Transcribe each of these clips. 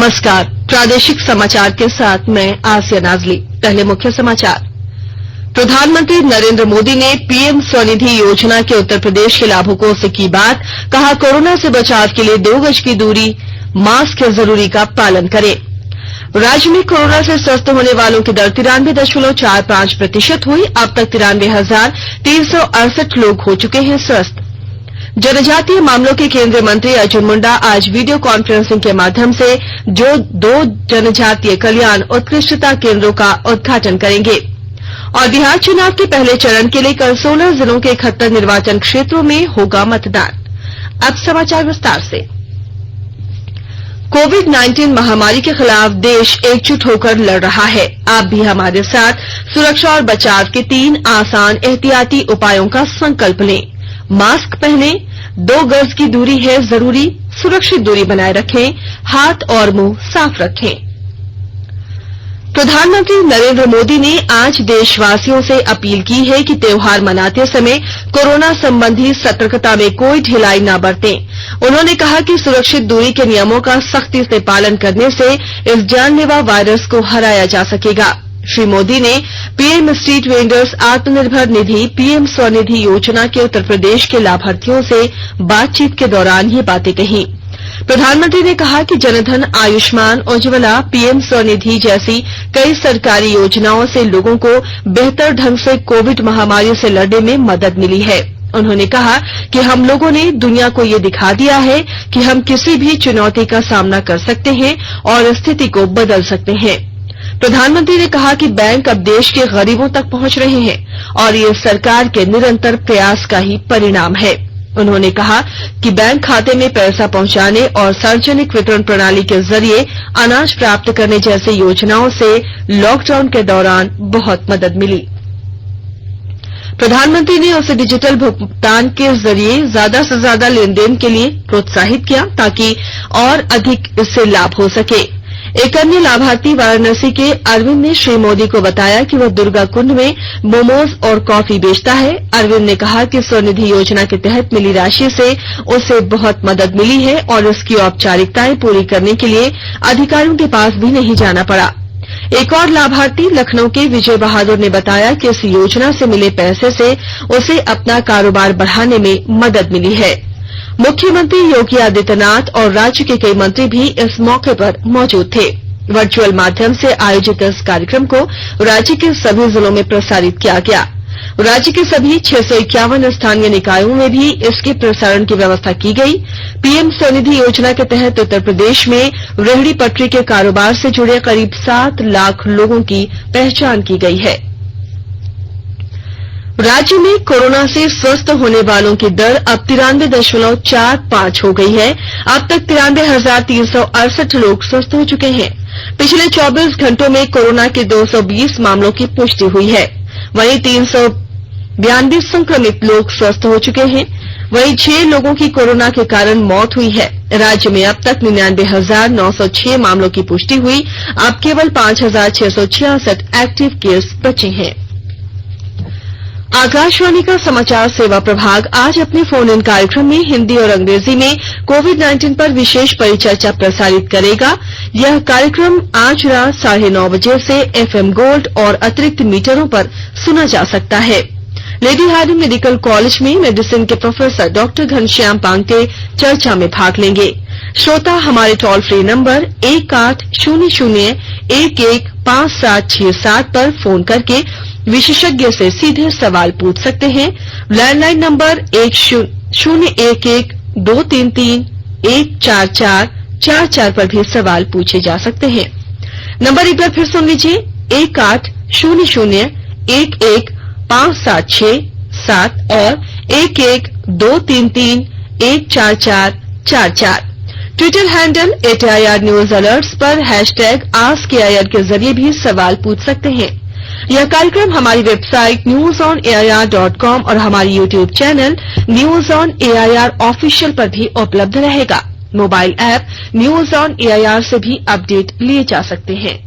नमस्कार, प्रादेशिक समाचार के साथ मैं आसिया नाजली। पहले मुख्य समाचार। प्रधानमंत्री नरेंद्र मोदी ने पीएम स्वनिधि योजना के उत्तर प्रदेश के लाभुकों से की बात। कहा, कोरोना से बचाव के लिए 2 गज की दूरी, मास्क जरूरी का पालन करें। राज्य में कोरोना से स्वस्थ होने वालों की दर 93.45% हुई। अब तक 93,368 लोग हो चुके हैं स्वस्थ। जनजातीय मामलों के केंद्रीय मंत्री अर्जुन मुंडा आज वीडियो कॉन्फ्रेंसिंग के माध्यम से जो 2 जनजातीय कल्याण उत्कृष्टता केंद्रों का उद्घाटन करेंगे। और बिहार चुनाव के पहले चरण के लिए कल 16 जिलों के 71 निर्वाचन क्षेत्रों में होगा मतदान। अब समाचार विस्तार से। कोविड-19 महामारी के खिलाफ देश एकजुट होकर लड़ रहा है। आप भी हमारे साथ सुरक्षा और बचाव के 3 आसान एहतियाती उपायों का संकल्प लें। मास्क पहने, 2 गज की दूरी है जरूरी, सुरक्षित दूरी बनाए रखें, हाथ और मुंह साफ रखें। प्रधानमंत्री नरेंद्र मोदी ने आज देशवासियों से अपील की है कि त्योहार मनाते समय कोरोना संबंधी सतर्कता में कोई ढिलाई न बरतें। उन्होंने कहा कि सुरक्षित दूरी के नियमों का सख्ती से पालन करने से इस जानलेवा वायरस को हराया जा सकेगा। श्री मोदी ने PM street vendors Atmanirbhar Nidhi PM Svanidhi योजना के उत्तर प्रदेश के लाभार्थियों से बातचीत के दौरान ये बातें कही। प्रधानमंत्री ने कहा कि जनधन, आयुष्मान, उज्ज्वला, पीएम स्वनिधि जैसी कई सरकारी योजनाओं से लोगों को बेहतर ढंग से कोविड महामारी से लड़ने में मदद मिली है। उन्होंने कहा कि हम लोगों ने दुनिया को ये दिखा दिया है कि हम किसी भी चुनौती का सामना कर सकते हैं और स्थिति को बदल सकते हैं। प्रधानमंत्री ने कहा कि बैंक अब देश के गरीबों तक पहुंच रहे हैं और ये सरकार के निरंतर प्रयास का ही परिणाम है। उन्होंने कहा कि बैंक खाते में पैसा पहुंचाने और सार्वजनिक वितरण प्रणाली के जरिए अनाज प्राप्त करने जैसी योजनाओं से लॉकडाउन के दौरान बहुत मदद मिली। प्रधानमंत्री ने उसे डिजिटल भुगतान के जरिए ज्यादा से ज्यादा लेनदेन के लिए प्रोत्साहित किया ताकि और अधिक इससे लाभ हो सके। एक अन्य लाभार्थी वाराणसी के अरविंद ने श्री मोदी को बताया कि वह दुर्गा कुंड में मोमोज और कॉफी बेचता है। अरविंद ने कहा कि स्वनिधि योजना के तहत मिली राशि से उसे बहुत मदद मिली है और इसकी औपचारिकताएं पूरी करने के लिए अधिकारियों के पास भी नहीं जाना पड़ा। एक और लाभार्थी लखनऊ के विजय बहादुर ने बताया कि इस योजना से मिले पैसे से उसे अपना कारोबार बढ़ाने में मदद मिली है। मुख्यमंत्री योगी आदित्यनाथ और राज्य के कई मंत्री भी इस मौके पर मौजूद थे। वर्चुअल माध्यम से आयोजित इस कार्यक्रम को राज्य के सभी जिलों में प्रसारित किया गया। राज्य के सभी 651 स्थानीय निकायों में भी इसके प्रसारण की व्यवस्था की गई। पीएम स्वनिधि योजना के तहत उत्तर प्रदेश में रेहड़ी पटरी के कारोबार से जुड़े करीब 7 लाख लोगों की पहचान की गई है। राज्य में कोरोना से स्वस्थ होने वालों की दर अब 93.45 हो गई है। अब तक 93,368 लोग स्वस्थ हो चुके हैं। पिछले 24 घंटों में कोरोना के 220 मामलों की पुष्टि हुई है। वहीं 392 संक्रमित लोग स्वस्थ हो चुके हैं। वहीं 6 लोगों की कोरोना के कारण मौत हुई है। राज्य में अब तक 99,906 मामलों की पुष्टि हुई। अब केवल 5,666 एक्टिव केस बचे हैं। आकाशवाणी का समाचार सेवा प्रभाग आज अपने फोन इन कार्यक्रम में हिंदी और अंग्रेजी में कोविड-19 पर विशेष परिचर्चा प्रसारित करेगा। यह कार्यक्रम आज रात 9:30 बजे से एफएम गोल्ड और अतिरिक्त मीटरों पर सुना जा सकता है। लेडी हार्डिंग मेडिकल कॉलेज में मेडिसिन के प्रोफेसर डॉक्टर घनश्याम पांगटे चर्चा में भाग लेंगे। श्रोता हमारे टोल फ्री नंबर 1800-115767 पर फोन करके विशेषज्ञ से सीधे सवाल पूछ सकते हैं। लैंडलाइन नंबर 1011-233-14444 पर भी सवाल पूछे जा सकते हैं। नंबर एक बार फिर सुन लीजिए, 1800-115767 और 11-233-14444। Twitter handle @AIR news alerts पर #AskAIR के जरिए भी सवाल पूछ सकते हैं। यह कार्यक्रम हमारी वेबसाइट newsonair.com और हमारी YouTube channel news on AIR official पर भी उपलब्ध रहेगा। Mobile app news on AIR से भी अपडेट लिए जा सकते हैं।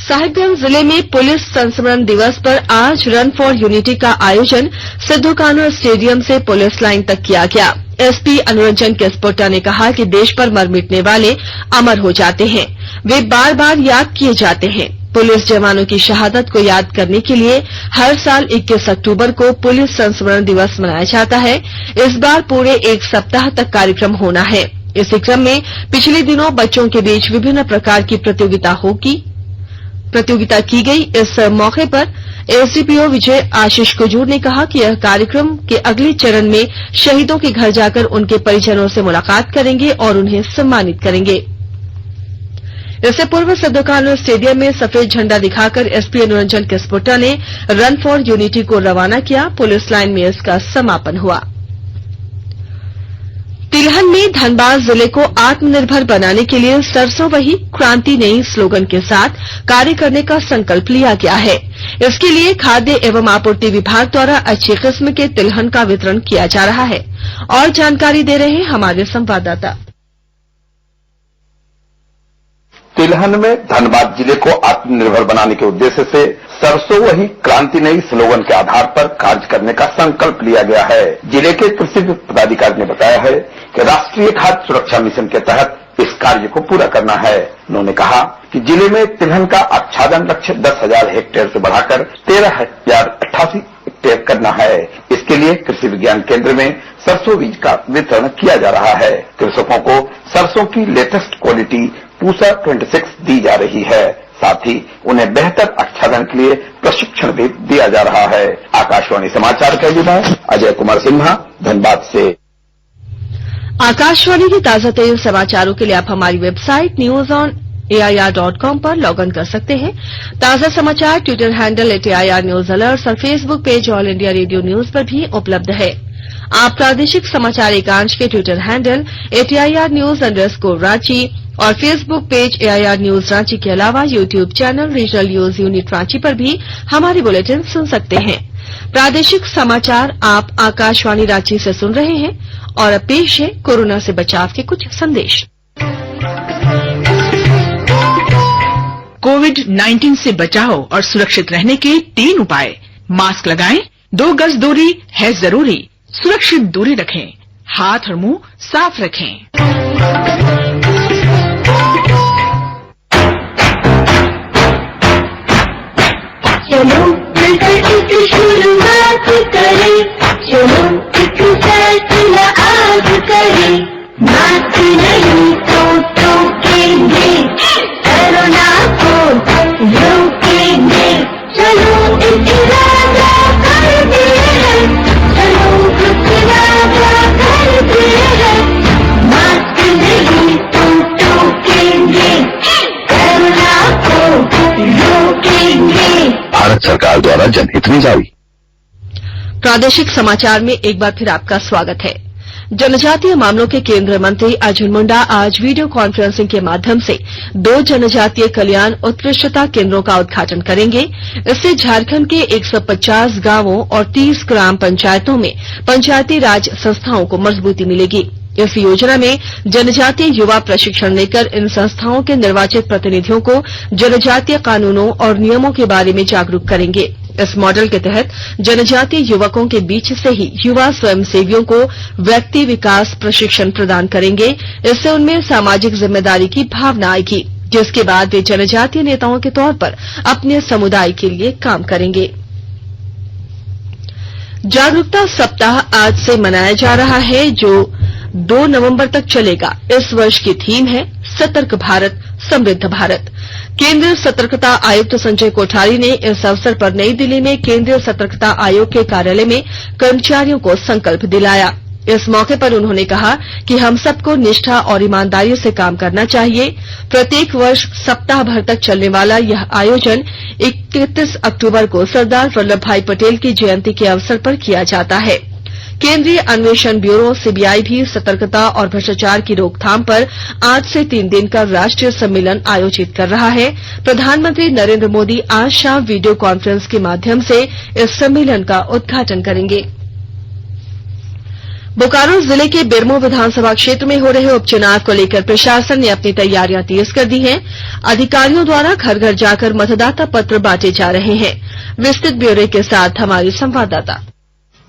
साहिबगंज जिले में पुलिस संस्मरण दिवस पर आज रन फॉर यूनिटी का आयोजन सिद्धू कान्हू स्टेडियम से पुलिस लाइन तक किया गया। एसपी अनुरंजन किस्पोट्टा ने कहा कि देश पर मर मिटने वाले अमर हो जाते हैं, वे बार बार याद किए जाते हैं। पुलिस जवानों की शहादत को याद करने के लिए हर साल 21 अक्टूबर को पुलिस संस्मरण दिवस मनाया जाता है। इस बार पूरे एक सप्ताह तक कार्यक्रम होना है। इसी क्रम में पिछले दिनों बच्चों के बीच विभिन्न प्रकार की प्रतियोगिता की गई। इस मौके पर एसडीपीओ विजय आशीष कुजूर ने कहा कि यह कार्यक्रम के अगले चरण में शहीदों के घर जाकर उनके परिजनों से मुलाकात करेंगे और उन्हें सम्मानित करेंगे। इससे पूर्व सिद्धू कान्हू स्टेडियम में सफेद झंडा दिखाकर एसपी अनुरंजन किस्पोट्टा ने रन फॉर यूनिटी को रवाना किया। पुलिस लाइन में इसका समापन हुआ। तिलहन में धनबाद जिले को आत्मनिर्भर बनाने के लिए सरसों वही क्रांति नई स्लोगन के साथ कार्य करने का संकल्प लिया गया है। इसके लिए खाद्य एवं आपूर्ति विभाग द्वारा अच्छी किस्म के तिलहन का वितरण किया जा रहा है। और जानकारी दे रहे हैं हमारे संवाददाता। तिलहन में धनबाद जिले को आत्मनिर्भर बनाने के उद्देश्य से सरसों वही क्रांति नई स्लोगन के आधार पर कार्य करने का संकल्प लिया गया है। जिले के कृषि पदाधिकारी ने बताया है कि राष्ट्रीय खाद्य सुरक्षा मिशन के तहत इस कार्य को पूरा करना है। उन्होंने कहा कि जिले में तिलहन का आच्छादन लक्ष्य 10,000 हेक्टेयर से बढ़ाकर 13,088 हेक्टेयर करना है। इसके लिए कृषि विज्ञान केंद्र में सरसों बीज का वितरण किया जा रहा है। कृषकों को सरसों की लेटेस्ट क्वालिटी पूसा 26 दी जा रही है। साथ ही उन्हें बेहतर आच्छादन के लिए प्रशिक्षण भी दिया जा रहा है। आकाशवाणी समाचार के लिए मैं अजय कुमार सिन्हा धनबाद से। आकाशवाणी के ताजा तरीन समाचारों के लिए आप हमारी वेबसाइट newsonair.com पर लॉग इन कर सकते हैं। ताजा समाचार Twitter handle @AIR news alerts और Facebook page All India Radio news पर भी उपलब्ध है। आप प्रादेशिक समाचार एकांश के ट्विटर हैंडल @AIR न्यूज _ और Facebook page AIR news Ranchi के अलावा YouTube channel regional news unit Ranchi पर भी हमारे बुलेटिन सुन सकते हैं। प्रादेशिक समाचार आप आकाशवाणी रांची से सुन रहे हैं और अब पेश है कोरोना से बचाव के कुछ संदेश। कोविड-19 से बचाव और सुरक्षित रहने के 3 उपाय। मास्क लगाएं, 2 गज दूरी है जरूरी, सुरक्षित दूरी रखें, हाथ और मुंह साफ रखें। चलो मिलकर एक शुरुआत करें, चलो एक फैसला आज करें। मास्क नहीं तो टोकेंगे, कोरोना को रोकेंगे। चलो एक इरादा करते हैं, चलो एक इरादा करते हैं। मास्क नहीं तो टोकेंगे, कोरोना को रोकेंगे। भारत सरकार द्वारा जनहित में जारी। प्रादेशिक समाचार में एक बार फिर आपका स्वागत है। जनजातीय मामलों के केंद्रीय मंत्री अर्जुन मुंडा आज वीडियो कॉन्फ्रेंसिंग के माध्यम से 2 जनजातीय कल्याण उत्कृष्टता केंद्रों का उद्घाटन करेंगे। इससे झारखंड के 150 गांवों और 30 ग्राम पंचायतों में पंचायती राज संस्थाओं को मजबूती मिलेगी। इस योजना में जनजातीय युवा प्रशिक्षण लेकर इन संस्थाओं के निर्वाचित प्रतिनिधियों को जनजातीय कानूनों और नियमों के बारे में जागरूक करेंगे। इस मॉडल के तहत जनजातीय युवकों के बीच से ही युवा स्वयंसेवियों को व्यक्ति विकास प्रशिक्षण प्रदान करेंगे। इससे उनमें सामाजिक जिम्मेदारी की भावना आएगी, जिसके बाद वे जनजातीय नेताओं के तौर पर अपने समुदाय के लिए काम करेंगे। जागरूकता सप्ताह आज से मनाया जा रहा है, जो 2 नवंबर तक चलेगा। इस वर्ष की थीम है सतर्क भारत समृद्ध भारत। केंद्रीय सतर्कता आयुक्त संजय कोठारी ने इस अवसर पर नई दिल्ली में केंद्रीय सतर्कता आयोग के कार्यालय में कर्मचारियों को संकल्प दिलाया। इस मौके पर उन्होंने कहा कि हम सबको निष्ठा और ईमानदारी से काम करना चाहिए। प्रत्येक वर्ष सप्ताह भर तक चलने वाला यह आयोजन 31 अक्टूबर को सरदार वल्लभ भाई पटेल की जयंती के अवसर पर किया जाता है। केंद्रीय अन्वेषण ब्यूरो सीबीआई भी सतर्कता और भ्रष्टाचार की रोकथाम पर आज से 3 दिन का राष्ट्रीय सम्मेलन आयोजित कर रहा है। प्रधानमंत्री नरेंद्र मोदी आज शाम वीडियो कॉन्फ्रेंस के माध्यम से इस सम्मेलन का उद्घाटन करेंगे। बोकारो जिले के बेरमो विधानसभा क्षेत्र में हो रहे उपचुनाव को लेकर प्रशासन ने अपनी तैयारियां तेज कर दी हैं। अधिकारियों द्वारा घर घर जाकर मतदाता पत्र बांटे जा रहे हैं। विस्तृत ब्यौरे के साथ हमारी संवाददाता।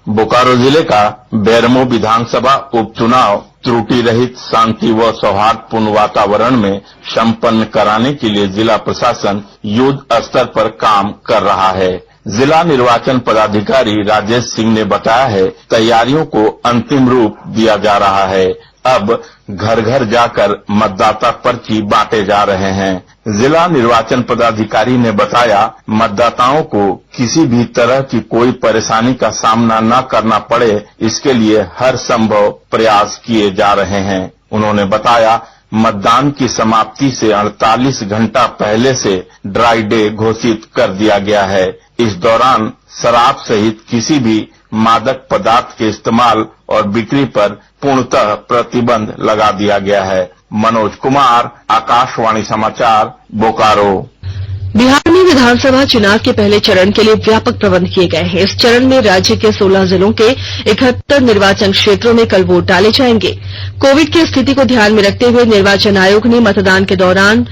बोकारो जिले का बेरमो विधानसभा उपचुनाव त्रुटि रहित, शांति व सौहार्दपूर्ण वातावरण में संपन्न कराने के लिए जिला प्रशासन युद्ध स्तर पर काम कर रहा है। जिला निर्वाचन पदाधिकारी राजेश सिंह ने बताया है, तैयारियों को अंतिम रूप दिया जा रहा है। अब घर घर जाकर मतदाता पर्ची बांटे जा रहे हैं। जिला निर्वाचन पदाधिकारी ने बताया, मतदाताओं को किसी भी तरह की कोई परेशानी का सामना न करना पड़े, इसके लिए हर संभव प्रयास किए जा रहे हैं। उन्होंने बताया, मतदान की समाप्ति से 48 घंटा पहले से ड्राई डे घोषित कर दिया गया है। इस दौरान शराब सहित किसी भी मादक पदार्थ के इस्तेमाल और बिक्री पर पूर्णतः प्रतिबंध लगा दिया गया है। मनोज कुमार, आकाशवाणी समाचार, बोकारो। बिहार में विधानसभा चुनाव के पहले चरण के लिए व्यापक प्रबंध किए गए हैं। इस चरण में राज्य के 16 जिलों के 71 निर्वाचन क्षेत्रों में कल वोट डाले जाएंगे। कोविड की स्थिति को ध्यान में रखते हुए निर्वाचन आयोग ने मतदान के दौरान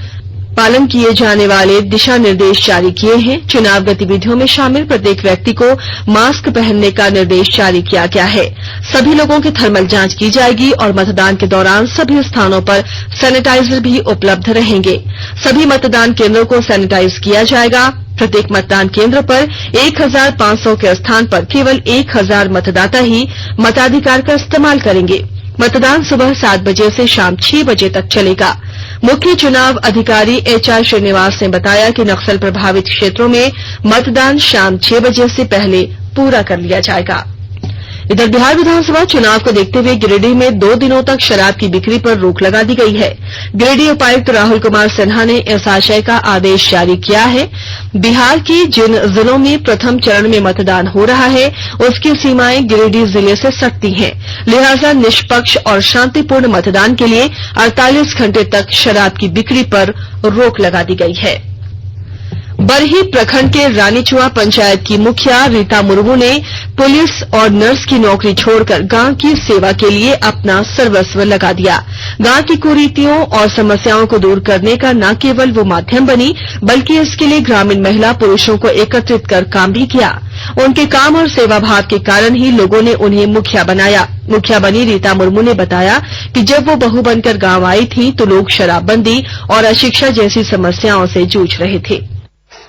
पालन किए जाने वाले दिशा निर्देश जारी किए हैं। चुनाव गतिविधियों में शामिल प्रत्येक व्यक्ति को मास्क पहनने का निर्देश जारी किया गया है। सभी लोगों की थर्मल जांच की जाएगी और मतदान के दौरान सभी स्थानों पर सैनिटाइजर भी उपलब्ध रहेंगे। सभी मतदान केंद्रों को सैनिटाइज किया जाएगा। प्रत्येक मतदान केंद्र पर 1500 के स्थान पर केवल 1000 मतदाता ही मताधिकार का इस्तेमाल करेंगे। मतदान सुबह 7 बजे से शाम 6 बजे तक चलेगा। मुख्य चुनाव अधिकारी एचआर श्रीनिवास ने बताया कि नक्सल प्रभावित क्षेत्रों में मतदान शाम 6 बजे से पहले पूरा कर लिया जाएगा। इधर बिहार विधानसभा चुनाव को देखते हुए गिरिडीह में 2 दिनों तक शराब की बिक्री पर रोक लगा दी गई है। गिरिडीह उपायुक्त राहुल कुमार सिन्हा ने इस आशय का आदेश जारी किया है। बिहार की जिन जिलों में प्रथम चरण में मतदान हो रहा है, उसकी सीमाएं गिरिडीह जिले से सटती हैं, लिहाजा निष्पक्ष और शांतिपूर्ण मतदान के लिए 48 घंटे तक शराब की बिक्री पर रोक लगा दी गई है। बरही प्रखंड के रानीचुआ पंचायत की मुखिया रीता मुर्मू ने पुलिस और नर्स की नौकरी छोड़कर गांव की सेवा के लिए अपना सर्वस्व लगा दिया। गांव की कुरीतियों और समस्याओं को दूर करने का न केवल वो माध्यम बनी, बल्कि इसके लिए ग्रामीण महिला पुरुषों को एकत्रित कर काम भी किया। उनके काम और सेवा भाव के कारण ही लोगों ने उन्हें मुखिया बनाया। मुखिया बनी रीता मुर्मू ने बताया कि जब वो बहू बनकर गांव आई थी तो लोग शराबबंदी और अशिक्षा जैसी समस्याओं से जूझ रहे थे।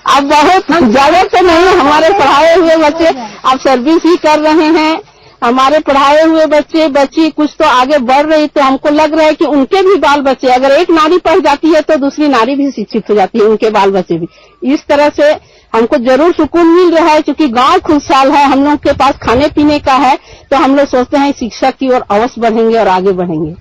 अब बहुत ज्यादा तो नहीं, हमारे पढ़ाए हुए बच्चे अब सर्विस ही कर रहे हैं। हमारे पढ़ाए हुए बच्ची कुछ तो आगे बढ़ रही, तो हमको लग रहा है कि उनके भी बाल बच्चे, अगर एक नारी पढ़ जाती है तो दूसरी नारी भी शिक्षित हो जाती है, उनके बाल बच्चे भी। इस तरह से हमको जरूर सुकून मिल रहा है, क्योंकि गांव खुशहाल है, हम लोग के पास खाने पीने का है, तो हम लोग सोचते हैं शिक्षा की ओर अवश्य बढ़ेंगे और आगे बढ़ेंगे।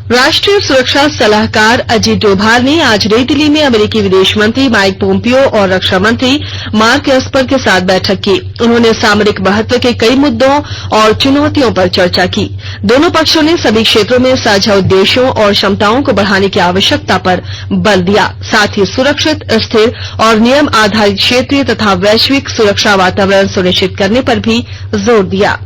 राष्ट्रीय सुरक्षा सलाहकार अजीत डोभाल ने आज नई दिल्ली में अमेरिकी विदेश मंत्री माइक पोम्पियो और रक्षा मंत्री मार्क एस्पर के साथ बैठक की। उन्होंने सामरिक महत्व के कई मुद्दों और चुनौतियों पर चर्चा की। दोनों पक्षों ने सभी क्षेत्रों में साझा उद्देश्यों और क्षमताओं को बढ़ाने की आवश्यकता पर बल दिया। साथ ही सुरक्षित, स्थिर और नियम आधारित क्षेत्रीय तथा वैश्विक सुरक्षा वातावरण सुनिश्चित करने पर भी जोर दिया।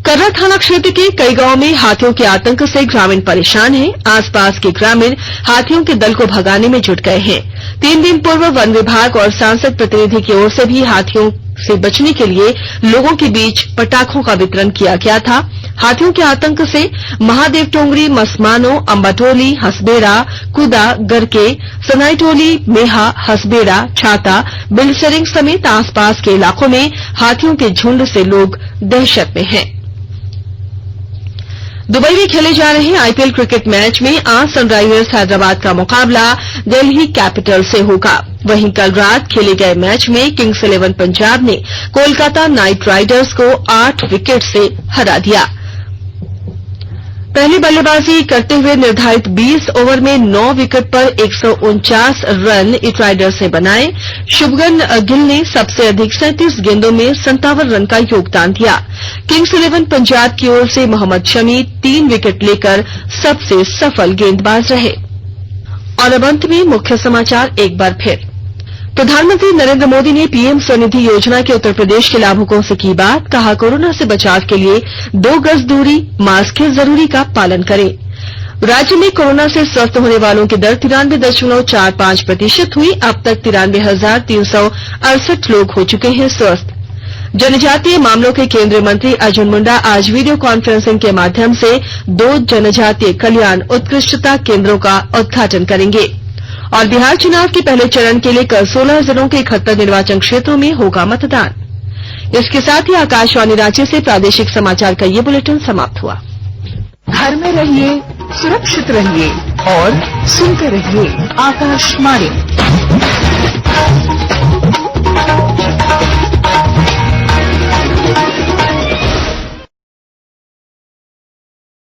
कर्रा थाना क्षेत्र के कई गांवों में हाथियों के आतंक से ग्रामीण परेशान हैं। आसपास के ग्रामीण हाथियों के दल को भगाने में जुट गए हैं। 3 दिन पूर्व वन विभाग और सांसद प्रतिनिधि की ओर से भी हाथियों से बचने के लिए लोगों के बीच पटाखों का वितरण किया गया था। हाथियों के आतंक से महादेव टोंगरी, मसमानो, अंबाटोली, हसबेड़ा, कुदा, गरके, सनाईटोली, मेहा, हसबेड़ा, छाता, बिलसरिंग समेत आसपास के इलाकों में हाथियों के झुंड से लोग दहशत में हैं। दुबई में खेले जा रहे आईपीएल क्रिकेट मैच में आज सनराइजर्स हैदराबाद का मुकाबला दिल्ली कैपिटल से होगा। वहीं कल रात खेले गए मैच में किंग्स 11 पंजाब ने कोलकाता नाइट राइडर्स को 8 विकेट से हरा दिया। पहली बल्लेबाजी करते हुए निर्धारित 20 ओवर में 9 विकेट पर 149 रन ईट राइडर्स ने बनाए। शुभगन गिल ने सबसे अधिक 37 गेंदों में 57 रन का योगदान दिया। किंग्स 11 पंजाब की ओर से मोहम्मद शमी 3 विकेट लेकर सबसे सफल गेंदबाज रहे। और अब अंत में मुख्य समाचार एक बार फिर। प्रधानमंत्री नरेंद्र मोदी ने पीएम स्वनिधि योजना के उत्तर प्रदेश के लाभुकों से की बात। कहा, कोरोना से बचाव के लिए 2 गज दूरी, मास्क है जरूरी का पालन करें। राज्य में कोरोना से स्वस्थ होने वालों की दर 93.45% हुई। अब तक 93,368 लोग हो चुके हैं स्वस्थ। जनजातीय मामलों के केंद्रीय मंत्री अर्जुन मुंडा आज वीडियो कॉन्फ्रेंसिंग के माध्यम से 2 जनजातीय कल्याण उत्कृष्टता केंद्रों का उद्घाटन करेंगे। और बिहार चुनाव के पहले चरण के लिए कल 16 जिलों के 71 निर्वाचन क्षेत्रों में होगा मतदान। इसके साथ ही आकाशवाणी रांची से प्रादेशिक समाचार का ये बुलेटिन समाप्त हुआ। घर में रहिए, सुरक्षित रहिए और सुनते रहिए आकाशवाणी।